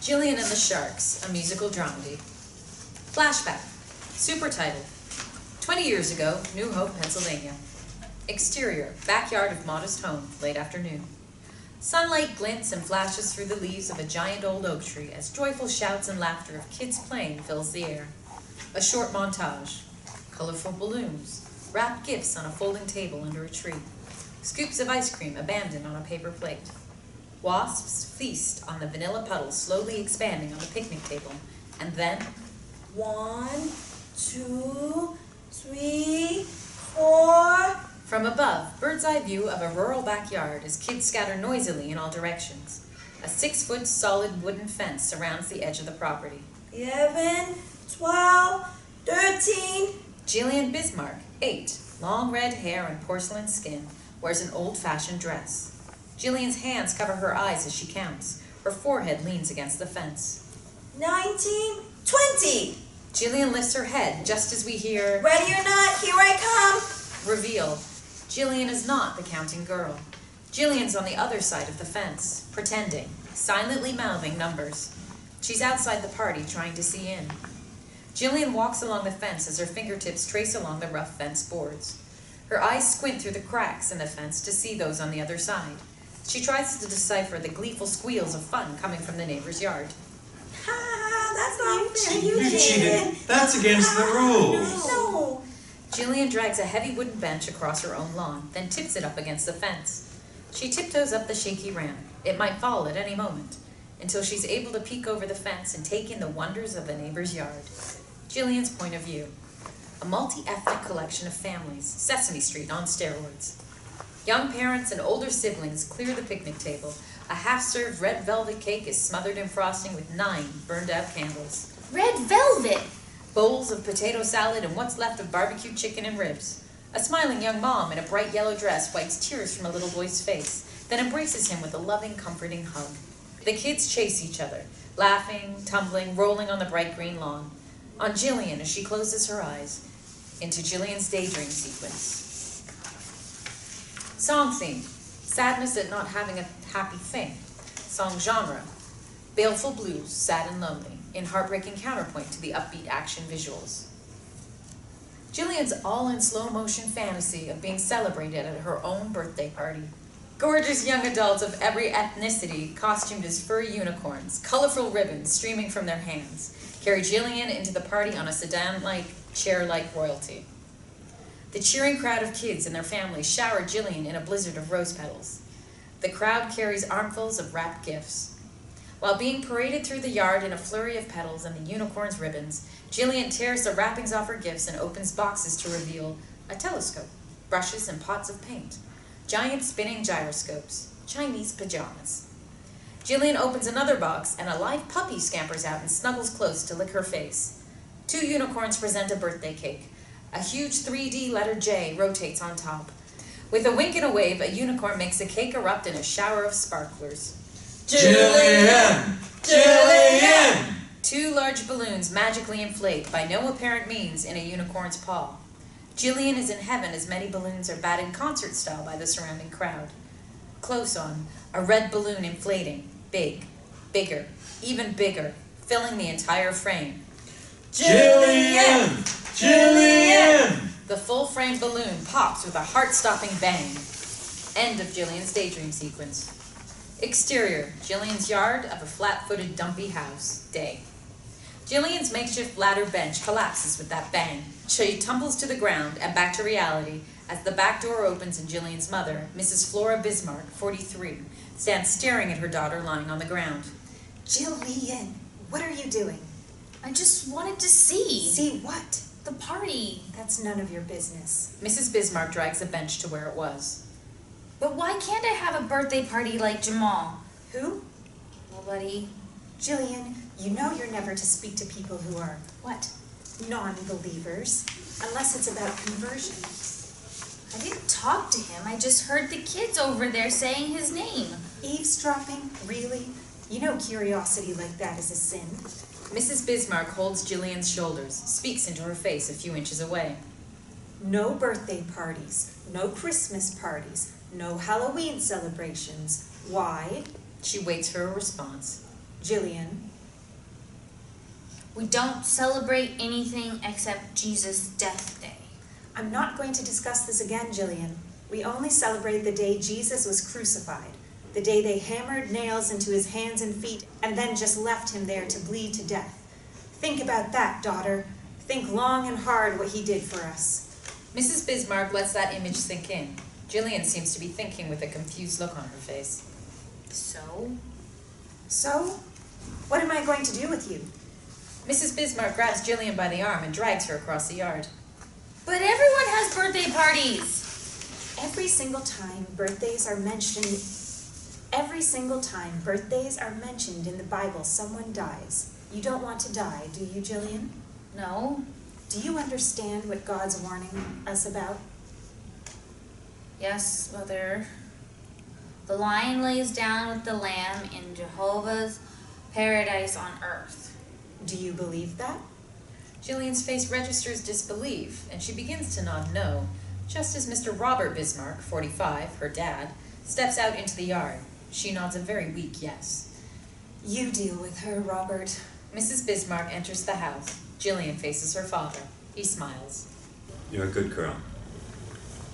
Jillian and the Sharks, a musical dramedy. Flashback. Super title. 20 years ago, New Hope, Pennsylvania. Exterior, backyard of modest home, late afternoon. Sunlight glints and flashes through the leaves of a giant old oak tree as joyful shouts and laughter of kids playing fills the air. A short montage. Colorful balloons. Wrapped gifts on a folding table under a tree. Scoops of ice cream abandoned on a paper plate. Wasps feast on the vanilla puddles slowly expanding on the picnic table. And then, 1, 2, 3, 4. From above, bird's eye view of a rural backyard as kids scatter noisily in all directions. A 6-foot solid wooden fence surrounds the edge of the property. 11, 12, 13. Jillian Bismark, 8, long red hair and porcelain skin, wears an old-fashioned dress. Jillian's hands cover her eyes as she counts. Her forehead leans against the fence. 19, 20. Jillian lifts her head just as we hear, Ready or not, here I come. Reveal. Jillian is not the counting girl. Jillian's on the other side of the fence, pretending, silently mouthing numbers. She's outside the party trying to see in. Jillian walks along the fence as her fingertips trace along the rough fence boards. Her eyes squint through the cracks in the fence to see those on the other side. She tries to decipher the gleeful squeals of fun coming from the neighbor's yard. Ha, that's not fair. You cheated. That's against the rules. No. Jillian drags a heavy wooden bench across her own lawn, then tips it up against the fence. She tiptoes up the shaky ramp. It might fall at any moment, until she's able to peek over the fence and take in the wonders of the neighbor's yard. Jillian's point of view. A multi-ethnic collection of families, Sesame Street on steroids. Young parents and older siblings clear the picnic table. A half-served red velvet cake is smothered in frosting with 9 burned-out candles. Red velvet! Bowls of potato salad and what's left of barbecue chicken and ribs. A smiling young mom in a bright yellow dress wipes tears from a little boy's face, then embraces him with a loving, comforting hug. The kids chase each other, laughing, tumbling, rolling on the bright green lawn. On Jillian as she closes her eyes into Jillian's daydream sequence. Song theme. Sadness at not having a happy thing. Song genre. Baleful blues, sad and lonely, in heartbreaking counterpoint to the upbeat action visuals. Jillian's all in slow motion fantasy of being celebrated at her own birthday party. Gorgeous young adults of every ethnicity costumed as furry unicorns, colorful ribbons streaming from their hands, carry Jillian into the party on a sedan-like, chair-like royalty. The cheering crowd of kids and their families shower Jillian in a blizzard of rose petals. The crowd carries armfuls of wrapped gifts. While being paraded through the yard in a flurry of petals and the unicorn's ribbons, Jillian tears the wrappings off her gifts and opens boxes to reveal a telescope, brushes and pots of paint, giant spinning gyroscopes, Chinese pajamas. Jillian opens another box and a live puppy scampers out and snuggles close to lick her face. 2 unicorns present a birthday cake. A huge 3D letter J rotates on top. With a wink and a wave, a unicorn makes the cake erupt in a shower of sparklers. Jillian! Jillian! 2 large balloons magically inflate by no apparent means in a unicorn's paw. Jillian is in heaven as many balloons are batted concert style by the surrounding crowd. Close on, a red balloon inflating, big, bigger, even bigger, filling the entire frame. Jillian! Jillian! The full-frame balloon pops with a heart-stopping bang. End of Jillian's daydream sequence. Exterior, Jillian's yard of a flat-footed, dumpy house. Day. Jillian's makeshift ladder bench collapses with that bang. She tumbles to the ground and back to reality as the back door opens and Jillian's mother, Mrs. Flora Bismark, 43, stands staring at her daughter lying on the ground. Jillian, what are you doing? I just wanted to see. See what? The party. That's none of your business. Mrs. Bismark drags a bench to where it was. But why can't I have a birthday party like Jamal? Who? Nobody. Jillian, you know you're never to speak to people who are, what? Non-believers. Unless it's about conversion. I didn't talk to him. I just heard the kids over there saying his name. Eavesdropping? Really? You know curiosity like that is a sin. Mrs. Bismark holds Jillian's shoulders, speaks into her face a few inches away. No birthday parties, no Christmas parties, no Halloween celebrations. Why? She waits for a response. Jillian, We don't celebrate anything except Jesus' death day. I'm not going to discuss this again, Jillian. We only celebrate the day Jesus was crucified, the day they hammered nails into his hands and feet and then just left him there to bleed to death. Think about that, daughter. Think long and hard what he did for us. Mrs. Bismark lets that image sink in. Jillian seems to be thinking with a confused look on her face. So? So? What am I going to do with you? Mrs. Bismark grabs Jillian by the arm and drags her across the yard. But everyone has birthday parties. Every single time birthdays are mentioned in the Bible, someone dies. You don't want to die, do you, Jillian? No. Do you understand what God's warning us about? Yes, Mother. The lion lays down with the lamb in Jehovah's paradise on earth. Do you believe that? Jillian's face registers disbelief, and she begins to nod no, just as Mr. Robert Bismarck, 45, her dad, steps out into the yard. She nods a very weak yes. You deal with her, Robert. Mrs. Bismarck enters the house. Jillian faces her father. He smiles. You're a good girl.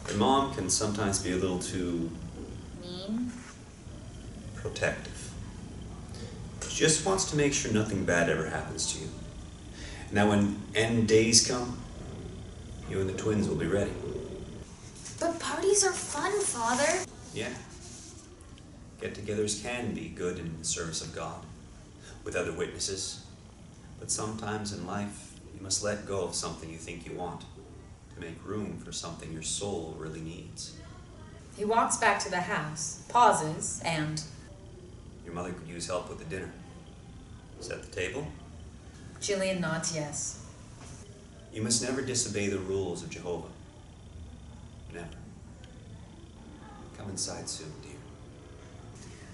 Your mom can sometimes be a little too Mean? protective. She just wants to make sure nothing bad ever happens to you. Now when end days come, you and the twins will be ready. But parties are fun, Father. Yeah. Get-togethers can be good in the service of God, with other witnesses. But sometimes in life, you must let go of something you think you want to make room for something your soul really needs. He walks back to the house, pauses, and... Your mother could use help with the dinner. Set the table. Jillian nods yes. You must never disobey the rules of Jehovah. Never. Come inside soon, dear.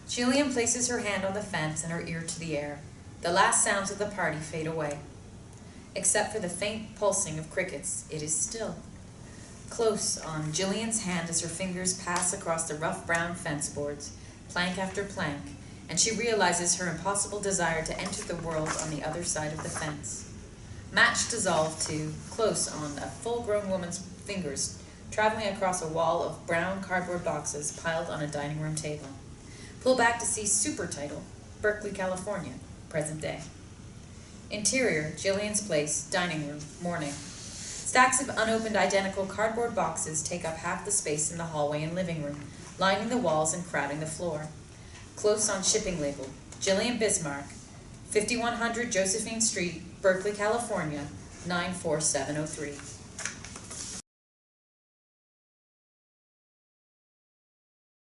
Jillian places her hand on the fence and her ear to the air. The last sounds of the party fade away. Except for the faint pulsing of crickets, it is still. Close on Jillian's hand as her fingers pass across the rough brown fence boards, plank after plank, and she realizes her impossible desire to enter the world on the other side of the fence. Match dissolved to, close on a full-grown woman's fingers, traveling across a wall of brown cardboard boxes piled on a dining room table. Pull back to see super title, Berkeley, California, present day. Interior, Jillian's place, dining room, morning. Stacks of unopened identical cardboard boxes take up half the space in the hallway and living room, lining the walls and crowding the floor. Close on shipping label, Jillian Bismarck, 5100 Josephine Street, Berkeley, California, 94703.